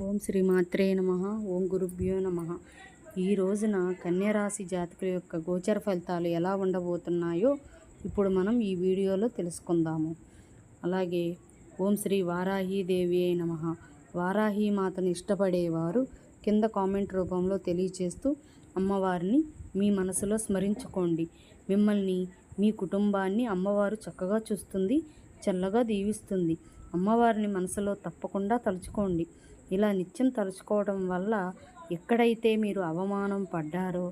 ఓం శ్రీ మాత్రే నమః. ఓం గురుభ్యో నమః. ఈ రోజున కన్యరాశి జాతకుల యొక్క గోచర ఫలితాలు ఎలా ఉండబోతున్నాయో ఇప్పుడు మనం ఈ వీడియోలో తెలుసుకుందాము. అలాగే ఓం శ్రీ వారాహీదేవి అయి నమః. వారాహి మాతను ఇష్టపడేవారు కింద కామెంట్ రూపంలో తెలియచేస్తూ అమ్మవారిని మీ మనసులో స్మరించుకోండి. మిమ్మల్ని, మీ కుటుంబాన్ని అమ్మవారు చక్కగా చూస్తుంది, చల్లగా దీవిస్తుంది. అమ్మవారిని మనసులో తప్పకుండా తలుచుకోండి. ఇలా నిత్యం తలుచుకోవడం వల్ల ఎక్కడైతే మీరు అవమానం పడ్డారో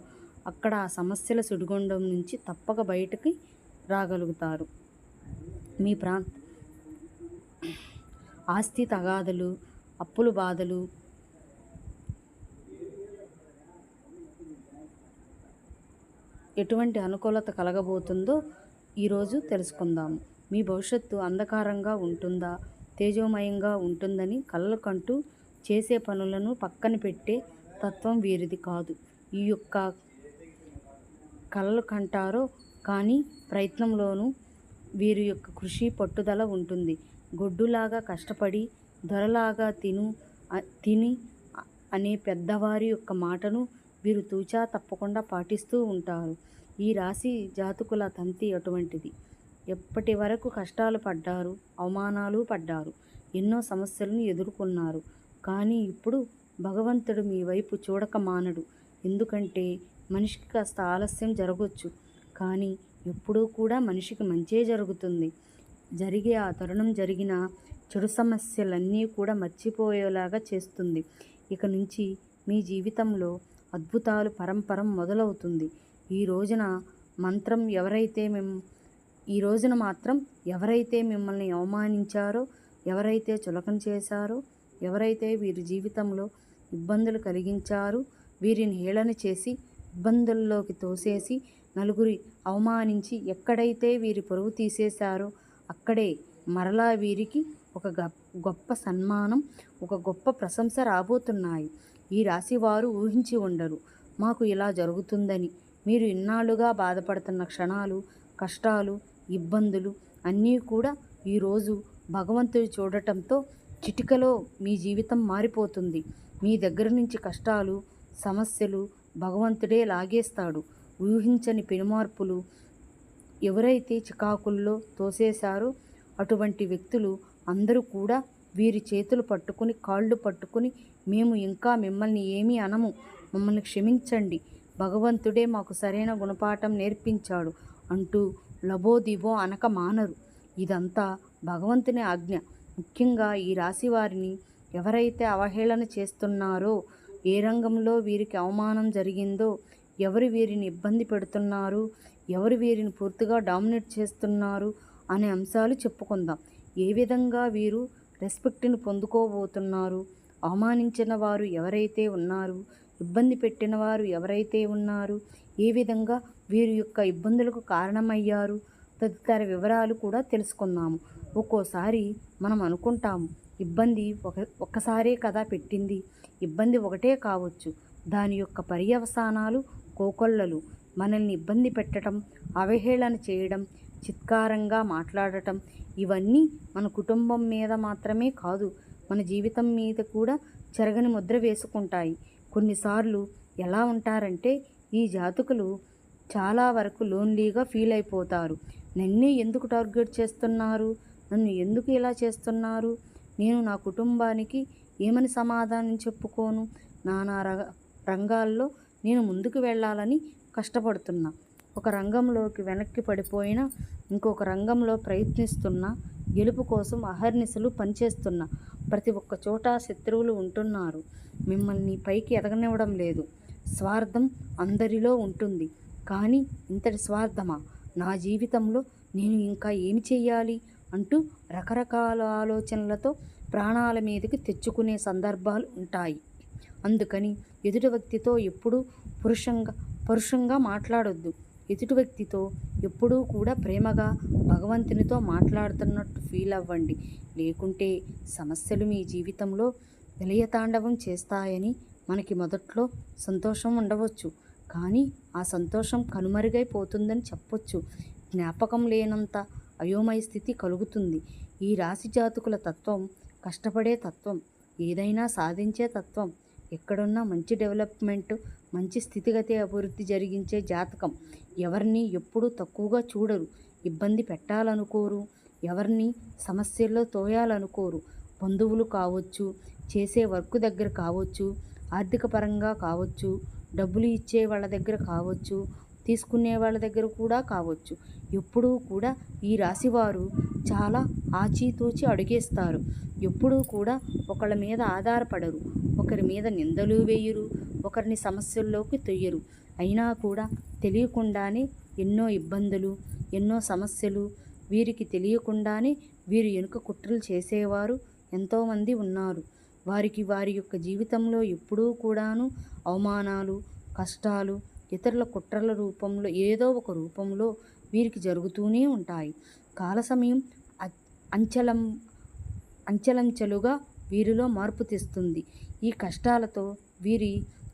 అక్కడ ఆ సమస్యల సుడిగుండం నుంచి తప్పక బయటికి రాగలుగుతారు. మీ ఆస్తి తగాదులు, అప్పుల బాధలు, ఎటువంటి అనుకూలత కలగబోతుందో ఈరోజు తెలుసుకుందాము. మీ భవిష్యత్తు అంధకారంగా ఉంటుందా, తేజోమయంగా ఉంటుందని కలలు కంటూ చేసే పనులను పక్కన పెట్టే తత్వం వీరిది కాదు. ఈ యొక్క కలలు కంటారో కానీ ప్రయత్నంలోనూ వీరి యొక్క కృషి పట్టుదల ఉంటుంది. గొడ్డులాగా కష్టపడి దొరలాగా తిని అనే పెద్దవారి యొక్క మాటను వీరు తూచా తప్పకుండా పాటిస్తూ ఉంటారు. ఈ రాశి జాతకుల తంతి అటువంటిది. ఎప్పటి వరకు కష్టాలు పడ్డారు, అవమానాలు పడ్డారు, ఎన్నో సమస్యలను ఎదుర్కొన్నారు. కానీ ఇప్పుడు భగవంతుడు మీ వైపు చూడక మానడు. ఎందుకంటే మనిషికి కాస్త ఆలస్యం జరగవచ్చు, కానీ ఎప్పుడూ కూడా మనిషికి మంచే జరుగుతుంది. జరిగే ఆ తరుణం జరిగిన చెడు సమస్యలన్నీ కూడా మర్చిపోయేలాగా చేస్తుంది. ఇక నుంచి మీ జీవితంలో అద్భుతాలు పరంపరం మొదలవుతుంది. ఈ రోజున మాత్రం ఎవరైతే మిమ్మల్ని అవమానించారో, ఎవరైతే చులకన చేశారో, ఎవరైతే వీరి జీవితంలో ఇబ్బందులు కలిగించారో, వీరిని హేళన చేసి ఇబ్బందుల్లోకి తోసేసి నలుగురి అవమానించి ఎక్కడైతే వీరి పరువు తీసేశారో అక్కడే మరలా వీరికి ఒక గొప్ప సన్మానం, ఒక గొప్ప ప్రశంస రాబోతున్నాయి. ఈ రాశి వారు ఊహించి ఉండరు మాకు ఇలా జరుగుతుందని. మీరు ఇన్నాళ్ళుగా బాధపడుతున్న క్షణాలు, కష్టాలు, ఇబ్బందులు అన్నీ కూడా ఈరోజు భగవంతుడు చూడటంతో చిటికలో మీ జీవితం మారిపోతుంది. మీ దగ్గర నుంచి కష్టాలు, సమస్యలు భగవంతుడే లాగేస్తాడు. ఊహించని పెనుమార్పులు. ఎవరైతే చికాకుల్లో తోసేశారో అటువంటి వ్యక్తులు అందరూ కూడా వీరి చేతులు పట్టుకుని, కాళ్ళు పట్టుకుని, మేము ఇంకా మిమ్మల్ని ఏమీ అనము, మమ్మల్ని క్షమించండి, భగవంతుడే మాకు సరైన గుణపాఠం నేర్పించాడు అంటూ లబోదిబో అనక మానరు. ఇదంతా భగవంతుని ఆజ్ఞ. ముఖ్యంగా ఈ రాశి వారిని ఎవరైతే అవహేళన చేస్తున్నారో, ఏ రంగంలో వీరికి అవమానం జరిగిందో, ఎవరు వీరిని ఇబ్బంది పెడుతున్నారు, ఎవరు వీరిని పూర్తిగా డామినేట్ చేస్తున్నారు అనే అంశాలు చెప్పుకుందాం. ఏ విధంగా వీరు రెస్పెక్ట్ని పొందుకోబోతున్నారు, అవమానించిన వారు ఎవరైతే ఉన్నారు, ఇబ్బంది పెట్టిన వారు ఎవరైతే ఉన్నారు, ఏ విధంగా వీరి యొక్క ఇబ్బందులకు కారణమయ్యారు తదితర వివరాలు కూడా తెలుసుకుందాము. ఒక్కోసారి మనం అనుకుంటాము ఇబ్బంది ఒక్కసారే కదా పెట్టింది, ఇబ్బంది ఒకటే కావచ్చు. దాని యొక్క పర్యవసానాలు కోకొల్లలు. మనల్ని ఇబ్బంది పెట్టడం, అవహేళన చేయడం, చిత్కారంగా మాట్లాడటం ఇవన్నీ మన కుటుంబం మీద మాత్రమే కాదు, మన జీవితం మీద కూడా చెరగని ముద్ర వేసుకుంటాయి. కొన్నిసార్లు ఎలా ఉంటారంటే ఈ జాతకులు చాలా వరకు లోన్లీగా ఫీల్ అయిపోతారు. నన్నే ఎందుకు టార్గెట్ చేస్తున్నారు, నన్ను ఎందుకు ఇలా చేస్తున్నారు, నేను నా కుటుంబానికి ఏమని సమాధానం చెప్పుకోను, నానా రంగాల్లో నేను ముందుకు వెళ్ళాలని కష్టపడుతున్నా, ఒక రంగంలోకి వెనక్కి పడిపోయినా ఇంకొక రంగంలో ప్రయత్నిస్తున్నా, గెలుపు కోసం అహర్నిశలు పనిచేస్తున్నా, ప్రతి ఒక్క చోట శత్రువులు ఉంటున్నారు, మిమ్మల్ని పైకి ఎదగనివ్వడం లేదు. స్వార్థం అందరిలో ఉంటుంది, కానీ ఇంతటి స్వార్థమా, నా జీవితంలో నేను ఇంకా ఏమి చెయ్యాలి అంటూ రకరకాల ఆలోచనలతో ప్రాణాల మీదకి తెచ్చుకునే సందర్భాలు ఉంటాయి. అందుకని ఎదుటి వ్యక్తితో ఎప్పుడూ పరుషంగా మాట్లాడొద్దు. ఎదుటి వ్యక్తితో ఎప్పుడూ కూడా ప్రేమగా భగవంతునితో మాట్లాడుతున్నట్టు ఫీల్ అవ్వండి. లేకుంటే సమస్యలు మీ జీవితంలో విలయతాండవం చేస్తాయని మనకి మొదట్లో సంతోషం ఉండవచ్చు, కానీ ఆ సంతోషం కనుమరుగైపోతుందని చెప్పొచ్చు. జ్ఞాపకం లేనంత అయోమయ స్థితి కలుగుతుంది. ఈ రాశి జాతకుల తత్వం కష్టపడే తత్వం. ఏదైనా సాధించే తత్వం. ఎక్కడున్నా మంచి డెవలప్మెంట్, మంచి స్థితిగతి అభివృద్ధి జరిగించే జాతకం. ఎవరిని ఎప్పుడూ తక్కువగా చూడరు, ఇబ్బంది పెట్టాలనుకోరు, ఎవరిని సమస్యల్లో తోయాలనుకోరు. బంధువులు కావచ్చు, చేసే వర్క్ దగ్గర కావచ్చు, ఆర్థిక పరంగా కావచ్చు, డబ్బులు ఇచ్చే వాళ్ళ దగ్గర కావచ్చు, తీసుకునే వాళ్ళ దగ్గర కూడా కావచ్చు. ఎప్పుడూ కూడా ఈ రాశివారు చాలా ఆచితూచి అడుగేస్తారు. ఎప్పుడూ కూడా ఒకళ్ళ మీద ఆధారపడరు, ఒకరి మీద నిందలు వేయరు, ఒకరిని సమస్యల్లోకి తొయ్యరు. అయినా కూడా తెలియకుండానే ఎన్నో ఇబ్బందులు, ఎన్నో సమస్యలు వీరికి తెలియకుండానే వీరు వెనుక కుట్రలు చేసేవారు ఎంతోమంది ఉన్నారు. వారికి వారి యొక్క జీవితంలో ఎప్పుడూ కూడాను అవమానాలు, కష్టాలు, ఇతరుల కుట్రల రూపంలో ఏదో ఒక రూపంలో వీరికి జరుగుతూనే ఉంటాయి. కాల సమయం అంచలం అంచెలంచెలుగా వీరిలో మార్పు తెస్తుంది. ఈ కష్టాలతో వీరి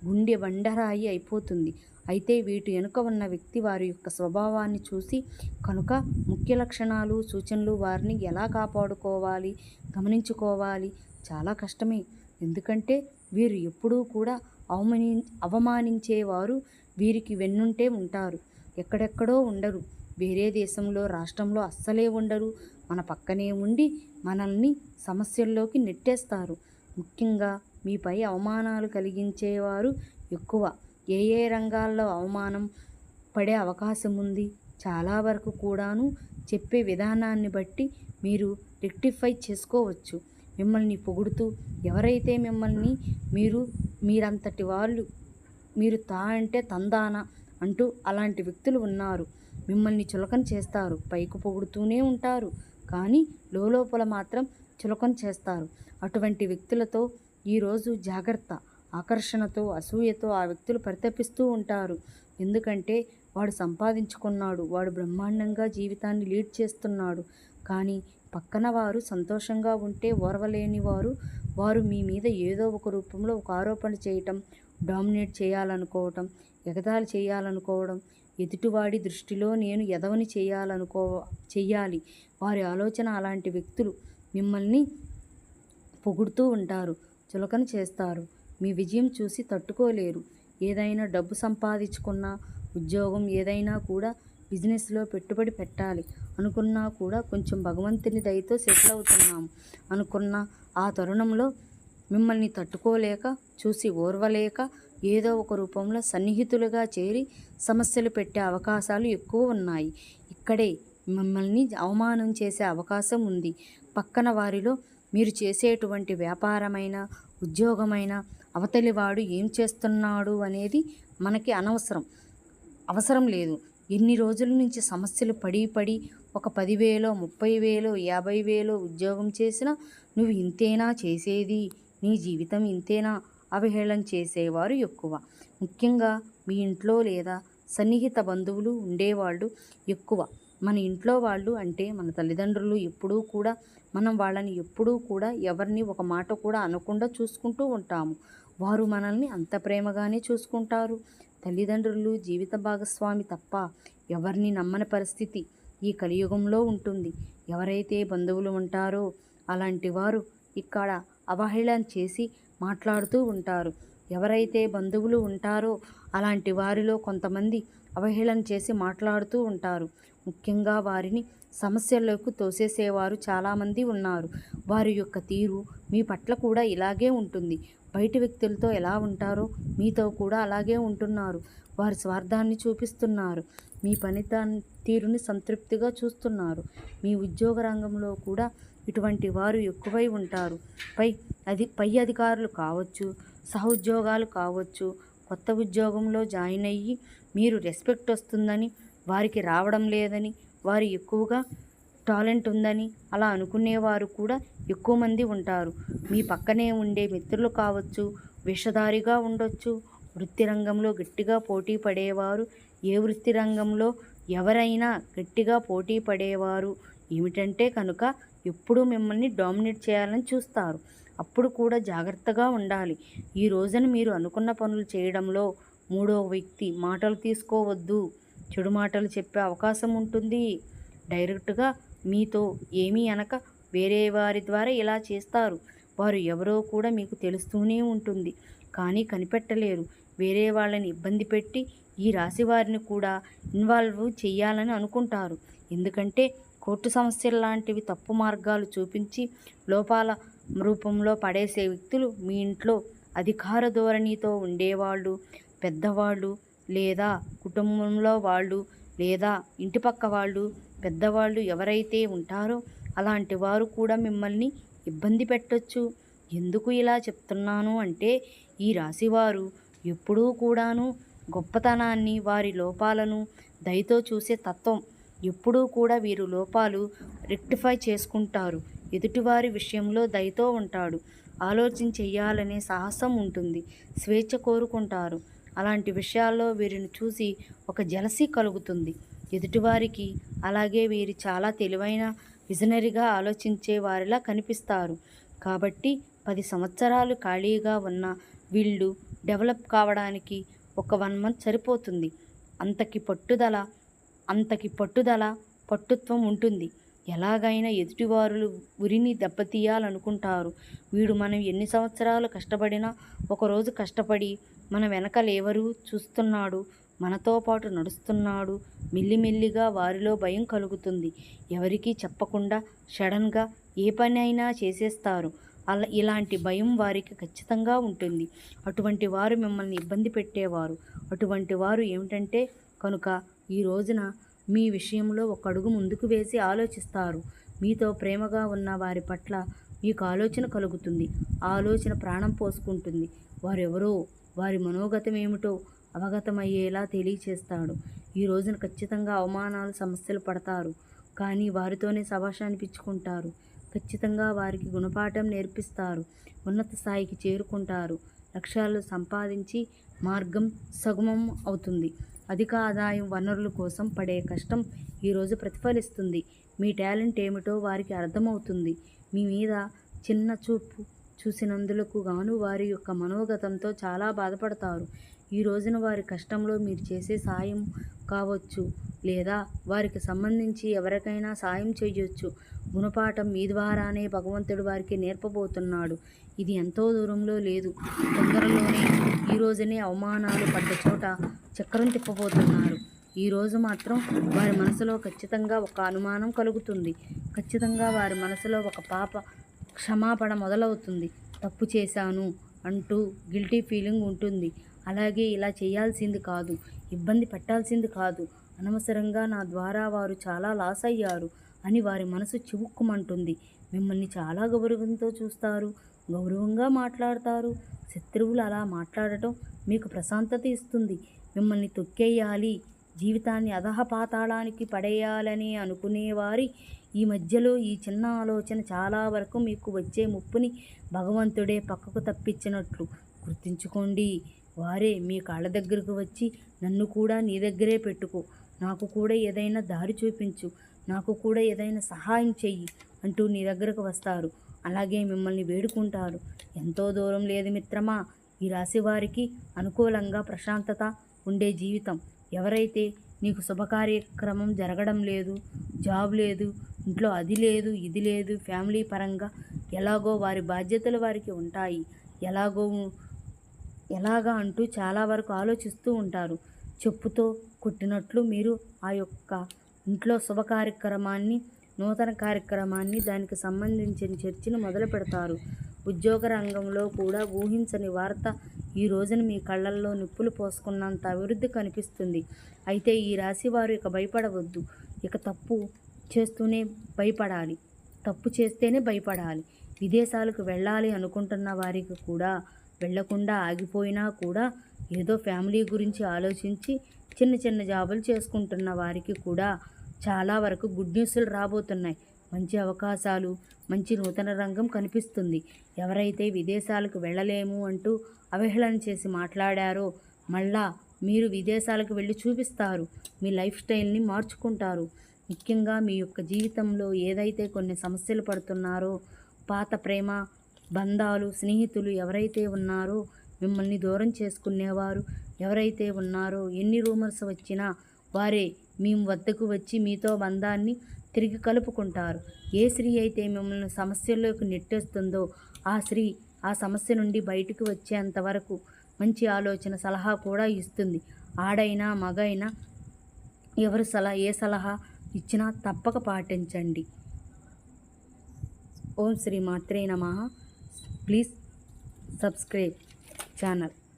గుండె బండరాయి అయిపోతుంది. అయితే వీటి వెనుక ఉన్న వ్యక్తి వారి యొక్క స్వభావాన్ని చూసి కనుక ముఖ్య లక్షణాలు, సూచనలు వారిని ఎలా కాపాడుకోవాలి, గమనించుకోవాలి చాలా కష్టమే. ఎందుకంటే వీరు ఎప్పుడూ కూడా అవమానించేవారు వీరికి వెన్నుంటే ఉంటారు. ఎక్కడెక్కడో ఉండరు, వేరే దేశంలో, రాష్ట్రంలో అస్సలే ఉండరు. మన పక్కనే ఉండి మనల్ని సమస్యల్లోకి నెట్టేస్తారు. ముఖ్యంగా మీపై అవమానాలు కలిగించేవారు ఎక్కువ. ఏ ఏ రంగాల్లో అవమానం పడే అవకాశం ఉంది, చాలా వరకు కూడాను చెప్పే విధానాన్ని బట్టి మీరు రెక్టిఫై చేసుకోవచ్చు. మిమ్మల్ని పొగుడుతూ ఎవరైతే మిమ్మల్ని మీరంతటి వాళ్ళు, మీరు తా అంటే తందాన అంటూ అలాంటి వ్యక్తులు ఉన్నారు. మిమ్మల్ని చులకన చేస్తారు, పైకి పొగుడుతూనే ఉంటారు, కానీ లోపల మాత్రం చులకన చేస్తారు. అటువంటి వ్యక్తులతో ఈరోజు జాగ్రత్త. ఆకర్షణతో, అసూయతో ఆ వ్యక్తులు పరితపిస్తూ ఉంటారు. ఎందుకంటే వాడు సంపాదించుకున్నాడు, వాడు బ్రహ్మాండంగా జీవితాన్ని లీడ్ చేస్తున్నాడు. కానీ పక్కన వారు సంతోషంగా ఉంటే ఓర్వలేని వారు మీ మీద ఏదో ఒక రూపంలో ఒక ఆరోపణ చేయటం, డామినేట్ చేయాలనుకోవటం, ఎగతాళి చేయాలనుకోవడం, ఎదుటివాడి దృష్టిలో నేను ఎదవని చెయ్యాలి. వారి ఆలోచన. అలాంటి వ్యక్తులు మిమ్మల్ని పొగుడుతూ ఉంటారు, చులకన చేస్తారు. మీ విజయం చూసి తట్టుకోలేరు. ఏదైనా డబ్బు సంపాదించుకున్నా, ఉద్యోగం ఏదైనా కూడా, బిజినెస్లో పెట్టుబడి పెట్టాలి అనుకున్నా కూడా కొంచెం భగవంతుని దయతో సెటిల్ అవుతున్నాము అనుకున్న ఆ తరుణంలో మిమ్మల్ని తట్టుకోలేక, చూసి ఓర్వలేక ఏదో ఒక రూపంలో సన్నిహితులుగా చేరి సమస్యలు పెట్టే అవకాశాలు ఎక్కువ ఉన్నాయి. ఇక్కడే మిమ్మల్ని అవమానం చేసే అవకాశం ఉంది. పక్కన వారిలో మీరు చేసేటువంటి వ్యాపారమైన, ఉద్యోగమైన అవతలివాడు ఏం చేస్తున్నాడు అనేది మనకి అవసరం లేదు. ఎన్ని రోజుల నుంచి సమస్యలు పడి ఒక 10,000, 30,000, 50,000 ఉద్యోగం చేసినా నువ్వు ఇంతేనా చేసేది, నీ జీవితం ఇంతేనా అవహేళన చేసేవారు ఎక్కువ. ముఖ్యంగా మీ ఇంట్లో లేదా సన్నిహిత బంధువులు ఉండేవాళ్ళు ఎక్కువ. మన ఇంట్లో వాళ్ళు అంటే మన తల్లిదండ్రులు. ఎప్పుడూ కూడా మనం వాళ్ళని ఎప్పుడూ కూడా ఎవరిని ఒక మాట కూడా అనకుండా చూసుకుంటూ ఉంటాము. వారు మనల్ని అంత ప్రేమగానే చూసుకుంటారు. తల్లిదండ్రులు జీవిత భాగస్వామి తప్ప ఎవరిని నమ్మని పరిస్థితి ఈ కలియుగంలో ఉంటుంది. ఎవరైతే బంధువులు ఉంటారో అలాంటి వారు ఇక్కడ అవహేళన చేసి మాట్లాడుతూ ఉంటారు. ఎవరైతే బంధువులు ఉంటారో అలాంటి వారిలో కొంతమంది అవహేళన చేసి మాట్లాడుతూ ఉంటారు. ముఖ్యంగా వారిని సమస్యల్లోకి తోసేసేవారు చాలామంది ఉన్నారు. వారి యొక్క తీరు మీ పట్ల కూడా ఇలాగే ఉంటుంది. బయట వ్యక్తులతో ఎలా ఉంటారో మీతో కూడా అలాగే ఉంటున్నారు. వారి స్వార్థాన్ని చూపిస్తున్నారు, మీ తీరుని సంతృప్తిగా చూస్తున్నారు. మీ ఉద్యోగ రంగంలో కూడా ఇటువంటి వారు ఎక్కువై ఉంటారు. పై అధికారులు కావచ్చు, సహోద్యోగాలు కావచ్చు, కొత్త ఉద్యోగంలో జాయిన్ అయ్యి మీరు రెస్పెక్ట్ వస్తుందని వారికి రావడం లేదని, వారు ఎక్కువగా టాలెంట్ ఉందని అలా అనుకునేవారు కూడా ఎక్కువ మంది ఉంటారు. మీ పక్కనే ఉండే మిత్రులు కావచ్చు, వేషధారిగా ఉండొచ్చు. వృత్తి రంగంలో గట్టిగా పోటీ పడేవారు, ఏ వృత్తి రంగంలో ఎవరైనా గట్టిగా పోటీ పడేవారు ఏమిటంటే కనుక ఎప్పుడూ మిమ్మల్ని డామినేట్ చేయాలని చూస్తారు. అప్పుడు కూడా జాగ్రత్తగా ఉండాలి. ఈ రోజున మీరు అనుకున్న పనులు చేయడంలో మూడో వ్యక్తి మాటలు తీసుకోవద్దు. చెడు మాటలు చెప్పే అవకాశం ఉంటుంది. డైరెక్ట్గా మీతో ఏమీ అనక వేరే వారి ద్వారా ఇలా చేస్తారు. వారు ఎవరో కూడా మీకు తెలుస్తూనే ఉంటుంది. కానీ కనిపెట్టలేరు. వేరే వాళ్ళని ఇబ్బంది పెట్టి ఈ రాశి వారిని కూడా ఇన్వాల్వ్ చెయ్యాలని అనుకుంటారు. ఎందుకంటే కోర్టు సమస్యలు లాంటివి తప్పు మార్గాలు చూపించి లోపాల రూపంలో పడేసే వ్యక్తులు మీ ఇంట్లో అధికార ధోరణితో ఉండేవాళ్ళు, పెద్దవాళ్ళు లేదా కుటుంబంలో వాళ్ళు లేదా ఇంటిపక్క వాళ్ళు, పెద్దవాళ్ళు ఎవరైతే ఉంటారో అలాంటి వారు కూడా మిమ్మల్ని ఇబ్బంది పెట్టొచ్చు. ఎందుకు ఇలా చెప్తున్నాను అంటే ఈ రాశివారు ఎప్పుడూ కూడాను గొప్పతనాన్ని, వారి లోపాలను దయతో చూసే తత్వం. ఎప్పుడూ కూడా వీరు లోపాలు రెక్టిఫై చేసుకుంటారు. ఎదుటివారి విషయంలో దయతో ఉంటాడు. ఆలోచన చెయ్యాలనే సాహసం ఉంటుంది. స్వేచ్ఛ కోరుకుంటారు. అలాంటి విషయాల్లో వీరిని చూసి ఒక జలసీ కలుగుతుంది ఎదుటివారికి. అలాగే వీరు చాలా తెలివైన విజనరీగా ఆలోచించే వారిలా కనిపిస్తారు. కాబట్టి 10 సంవత్సరాలు ఖాళీగా ఉన్న వీళ్ళు డెవలప్ కావడానికి ఒక 1 మంత్ సరిపోతుంది. అంతకి పట్టుదల పట్టుత్వం ఉంటుంది. ఎలాగైనా ఎదుటివారు ఉరిని దెబ్బతీయాలనుకుంటారు. వీడు మనం ఎన్ని సంవత్సరాలు కష్టపడినా ఒకరోజు కష్టపడి మన వెనకలేవరు చూస్తున్నాడు, మనతో పాటు నడుస్తున్నాడు. మెల్లిమెల్లిగా వారిలో భయం కలుగుతుంది. ఎవరికీ చెప్పకుండా సడన్గా ఏ పని అయినా చేసేస్తారు. ఇలాంటి భయం వారికి ఖచ్చితంగా ఉంటుంది. అటువంటి వారు మిమ్మల్ని ఇబ్బంది పెట్టేవారు. అటువంటి వారు ఏమిటంటే కనుక ఈ రోజున మీ విషయంలో ఒక అడుగు ముందుకు వేసి ఆలోచిస్తారు. మీతో ప్రేమగా ఉన్న వారి పట్ల మీకు ఆలోచన కలుగుతుంది. ఆలోచన ప్రాణం పోసుకుంటుంది. వారెవరో, వారి మనోగతం ఏమిటో అవగతమయ్యేలా తెలియచేస్తాడు. ఈ రోజున ఖచ్చితంగా అవమానాలు, సమస్యలు పడతారు. కానీ వారితోనే శభాష్ అనిపించుకుంటారు. ఖచ్చితంగా వారికి గుణపాఠం నేర్పిస్తారు. ఉన్నత స్థాయికి చేరుకుంటారు. లక్ష్యాలు సంపాదించి మార్గం సుగమం అవుతుంది. అధిక ఆదాయం వనరుల కోసం పడే కష్టం ఈరోజు ప్రతిఫలిస్తుంది. మీ టాలెంట్ ఏమిటో వారికి అర్థమవుతుంది. మీ మీద చిన్న చూపు చూసినందులకు గాను వారి యొక్క మనోగతంతో చాలా బాధపడతారు. ఈ రోజున వారి కష్టంలో మీరు చేసే సాయం కావచ్చు, లేదా వారికి సంబంధించి ఎవరికైనా సాయం చేయొచ్చు. గుణపాఠం మీ ద్వారానే భగవంతుడు వారికి నేర్పబోతున్నాడు. ఇది ఎంతో దూరంలో లేదు, తొందరలోనే. ఈ రోజునే అవమానాలు పడ్డ చోట చక్రం తిప్పబోతున్నారు. ఈరోజు మాత్రం వారి మనసులో ఖచ్చితంగా ఒక అనుమానం కలుగుతుంది. ఖచ్చితంగా వారి మనసులో ఒక క్షమాపణ మొదలవుతుంది. తప్పు చేశాను అంటూ గిల్టీ ఫీలింగ్ ఉంటుంది. అలాగే ఇలా చేయాల్సింది కాదు, ఇబ్బంది పెట్టాల్సింది కాదు, అనవసరంగా నా ద్వారా వారు చాలా లాస్ అయ్యారు అని వారి మనసు చివుక్కుమంటుంది. మిమ్మల్ని చాలా గౌరవంతో చూస్తారు, గౌరవంగా మాట్లాడతారు. శత్రువులు అలా మాట్లాడటం మీకు ప్రశాంతత ఇస్తుంది. మిమ్మల్ని తొక్కేయాలి, జీవితాన్ని అధఃపాతాళానికి పడేయాలని అనుకునేవారి ఈ మధ్యలో ఈ చిన్న ఆలోచన చాలా వరకు మీకు వచ్చే ముప్పుని భగవంతుడే పక్కకు తప్పించినట్లు గుర్తుంచుకోండి. వారే మీ కాళ్ళ దగ్గరకు వచ్చి నన్ను కూడా నీ దగ్గరే పెట్టుకో, నాకు కూడా ఏదైనా దారి చూపించు, నాకు కూడా ఏదైనా సహాయం చెయ్యి అంటూ నీ దగ్గరకు వస్తారు. అలాగే మిమ్మల్ని వేడుకుంటారు. ఎంతో దూరం లేదు మిత్రమా ఈ రాశి వారికి అనుకూలంగా ప్రశాంతత ఉండే జీవితం. ఎవరైతే నీకు శుభకార్యక్రమం జరగడం లేదు, జాబ్ లేదు, ఇంట్లో అది లేదు, ఇది లేదు, ఫ్యామిలీ పరంగా ఎలాగో వారి బాధ్యతలు వారికి ఉంటాయి, ఎలాగా అంటూ చాలా వరకు ఆలోచిస్తూ ఉంటారు. చెప్పుతో కొట్టినట్లు మీరు ఆ యొక్క ఇంట్లో శుభ కార్యక్రమాన్ని, నూతన కార్యక్రమాన్ని, దానికి సంబంధించిన చర్చను మొదలు పెడతారు. ఉద్యోగ రంగంలో కూడా ఊహించని వార్త ఈ రోజున మీ కళ్ళల్లో నిప్పులు పోసుకున్నంత అభివృద్ధి కనిపిస్తుంది. అయితే ఈ రాశి వారు ఇక భయపడవద్దు. ఇక తప్పు చేస్తేనే భయపడాలి. విదేశాలకు వెళ్ళాలి అనుకుంటున్న వారికి కూడా, వెళ్లకుండా ఆగిపోయినా కూడా ఏదో ఫ్యామిలీ గురించి ఆలోచించి చిన్న చిన్న జాబులు చేసుకుంటున్న వారికి కూడా చాలా వరకు గుడ్ న్యూస్లు రాబోతున్నాయి. మంచి అవకాశాలు, మంచి నూతన రంగం కనిపిస్తుంది. ఎవరైతే విదేశాలకు వెళ్ళలేము అంటూ అవహేళన చేసి మాట్లాడారో మళ్ళా మీరు విదేశాలకు వెళ్ళి చూపిస్తారు. మీ లైఫ్ స్టైల్ని మార్చుకుంటారు. ముఖ్యంగా మీ యొక్క జీవితంలో ఏదైతే కొన్ని సమస్యలు పడుతున్నారో, పాత ప్రేమ బంధాలు, స్నేహితులు ఎవరైతే ఉన్నారో, మిమ్మల్ని దూరం చేసుకునేవారు ఎవరైతే ఉన్నారో, ఎన్ని రూమర్స్ వచ్చినా వారే మీ వద్దకు వచ్చి మీతో బంధాన్ని తిరిగి కలుపుకుంటారు. ఏ స్త్రీ అయితే మిమ్మల్ని సమస్యల్లోకి నెట్టేస్తుందో ఆ స్త్రీ ఆ సమస్య నుండి బయటకు వచ్చేంత వరకు మంచి ఆలోచన సలహా కూడా ఇస్తుంది. ఆడైనా మగైనా ఎవరు ఏ సలహా ఇచ్చినా తప్పక పాటించండి. ఓం శ్రీ మాత్రే నమః. Please subscribe channel.